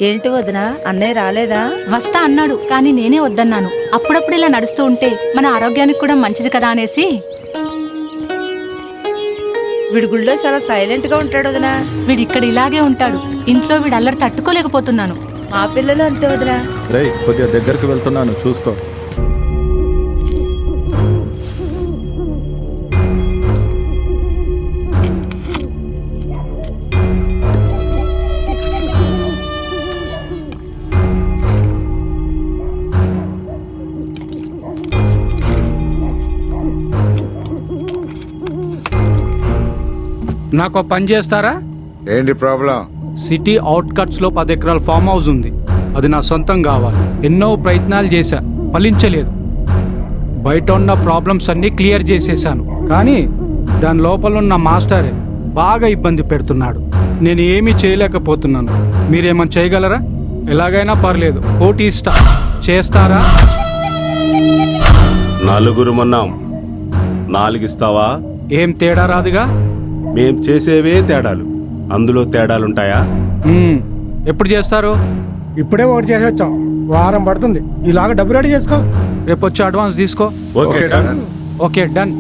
ఏంటి వదినా, అన్నయ్య రాలేదా? వస్తా అన్నాడు, కానీ నేనే వద్దన్నాను. అప్పుడప్పుడు ఇలా నడుస్తూ ఉంటే మన ఆరోగ్యానికి కూడా మంచిది కదా అనేసి. వీడి గుళ్ళో చాలా సైలెంట్ గా ఉంటాడు వదినా. వీడిక్కడ ఇలాగే ఉంటాడు. ఇంట్లో వీడు అల్లరి తట్టుకోలేకపోతున్నాను. మా పిల్లలు అంతే వదినా. రేయ్, కొద్దిగా దగ్గరికి వెళ్తున్నాను, చూసుకో. నాకు పని చేస్తారా? ఏంటి ప్రాబ్లం? సిటీ అవుట్కట్స్ లో 10 ఎకరాల ఫామ్ హౌస్ ఉంది. అది నా సొంతం కావాలి. ఎన్నో ప్రయత్నాలు చేశా, ఫలించలేదు. బయట ఉన్న ప్రాబ్లమ్స్ అన్నీ క్లియర్ చేసేసాను, కానీ దాని లోపల ఉన్న మాస్టరే బాగా ఇబ్బంది పెడుతున్నాడు. నేను ఏమీ చేయలేకపోతున్నాను. మీరేమన్నా చేయగలరా? ఎలాగైనా పర్లేదు, పోటీ ఇస్తా. చేస్తారా? నలుగురు మన్నాం, 4 ఇస్తావా? ఏం తేడా రాదుగా. మేం చేసేవే తేడాలు, అందులో తేడాలుంటాయా? ఎప్పుడు చేస్తారు? ఇప్పుడే ఒకటి చేసి వచ్చాం, వారం పడుతుంది. ఇలాగ డబ్బు రెడీ చేసుకో. రేపు వచ్చి అడ్వాన్స్ తీసుకో. Okay done. Okay done.